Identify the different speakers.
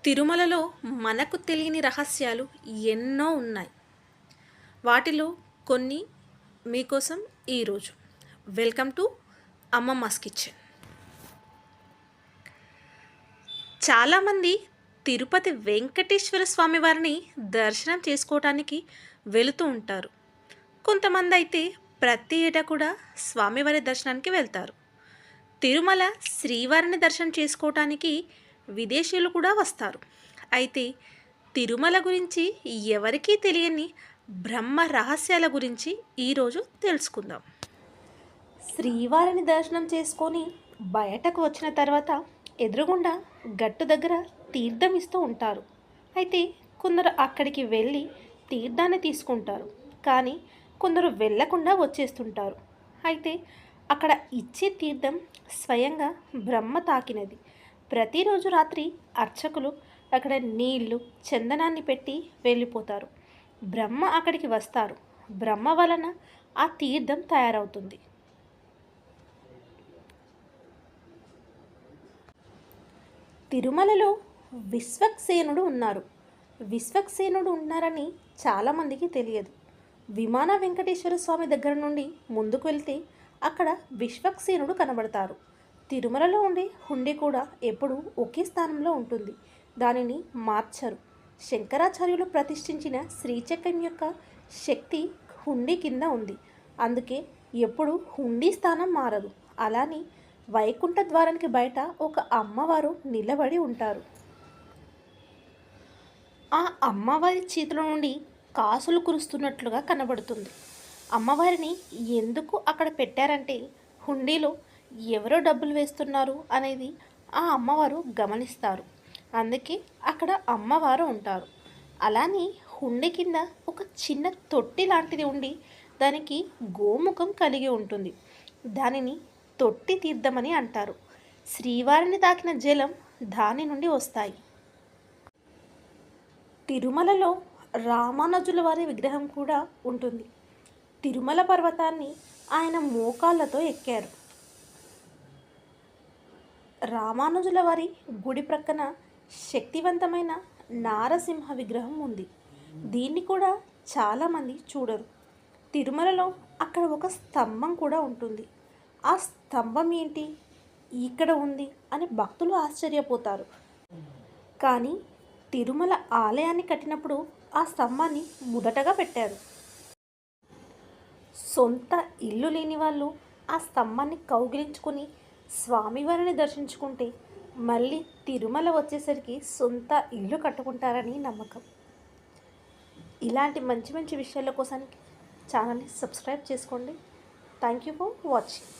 Speaker 1: తిరుమలలో మనకు తెలియని రహస్యాలు ఎన్నో ఉన్నాయి. వాటిలో కొన్ని మీకోసం ఈరోజు. Welcome to అమ్మమ్మస్ kitchen. చాలామంది తిరుపతి వెంకటేశ్వర స్వామి వారిని దర్శనం చేసుకోవటానికి వెళుతూ ఉంటారు. కొంతమంది అయితే ప్రతి ఏటా కూడా స్వామివారి దర్శనానికి వెళ్తారు. తిరుమల శ్రీవారిని దర్శనం చేసుకోవటానికి విదేశీయులు కూడా వస్తారు. అయితే తిరుమల గురించి ఎవరికీ తెలియని బ్రహ్మ రహస్యాల గురించి ఈరోజు తెలుసుకుందాం. శ్రీవారిని దర్శనం చేసుకొని బయటకు వచ్చిన తర్వాత ఎదురుగుండా గట్టు దగ్గర తీర్థం ఇస్తూ ఉంటారు. అయితే కొందరు అక్కడికి వెళ్ళి తీర్థాన్ని తీసుకుంటారు, కానీ కొందరు వెళ్ళకుండా వచ్చేస్తుంటారు. అయితే అక్కడ ఇచ్చే తీర్థం స్వయంగా బ్రహ్మ తాకినది. ప్రతిరోజు రాత్రి అర్చకులు అక్కడ నీళ్లు చందనాన్ని పెట్టి వెళ్ళిపోతారు. బ్రహ్మ అక్కడికి వస్తారు. బ్రహ్మ వలన ఆ తీర్థం తయారవుతుంది. తిరుమలలో విశ్వక్సేనుడు ఉన్నారు. విశ్వక్సేనుడు ఉన్నారని చాలామందికి తెలియదు. విమాన వెంకటేశ్వర స్వామి దగ్గర నుండి ముందుకు వెళ్తే అక్కడ విశ్వక్సేనుడు కనబడతారు. తిరుమలలో ఉండే హుండీ కూడా ఎప్పుడూ ఒకే స్థానంలో ఉంటుంది. దానిని మార్చరు. శంకరాచార్యులు ప్రతిష్ఠించిన శ్రీచక్రం యొక్క శక్తి హుండీ కింద ఉంది. అందుకే ఎప్పుడు హుండీ స్థానం మారదు. అలానే వైకుంఠ ద్వారానికి బయట ఒక అమ్మవారు నిలబడి ఉంటారు. ఆ అమ్మవారి చేతుల నుండి కాసులు కురుస్తున్నట్లుగా కనబడుతుంది. అమ్మవారిని ఎందుకు అక్కడ పెట్టారంటే హుండీలో ఎవరో డబ్బులు వేస్తున్నారు అనేది ఆ అమ్మవారు గమనిస్తారు. అందుకే అక్కడ అమ్మవారు ఉంటారు. అలానే హుండీ కింద ఒక చిన్న తొట్టి లాంటిది ఉండి దానికి గోముఖం కలిగి ఉంటుంది. దానిని తొట్టి తీర్థమని అంటారు. శ్రీవారిని తాకిన జలం దాని నుండి వస్తాయి. తిరుమలలో రామానుజుల వారి విగ్రహం కూడా ఉంటుంది. తిరుమల పర్వతాన్ని ఆయన మోకాళ్ళతో ఎక్కారు. రామానుజుల వారి గుడి ప్రక్కన శక్తివంతమైన నారసింహ విగ్రహం ఉంది. దీన్ని కూడా చాలామంది చూడరు. తిరుమలలో అక్కడ ఒక స్తంభం కూడా ఉంటుంది. ఆ స్తంభం ఏంటి ఇక్కడ ఉంది అని భక్తులు ఆశ్చర్యపోతారు. కానీ తిరుమల ఆలయాన్ని కట్టినప్పుడు ఆ స్తంభాన్ని మొదటగా పెట్టారు. సొంత ఇల్లు లేని వాళ్ళు ఆ స్తంభాన్ని కౌగిలించుకొని స్వామివారిని దర్శించుకుంటే మళ్ళీ తిరుమల వచ్చేసరికి సొంత ఇల్లు కట్టుకుంటారని నమ్మకం. ఇలాంటి మంచి మంచి విషయాల కోసం ఛానల్ని సబ్స్క్రైబ్ చేసుకోండి. Thank you for watching.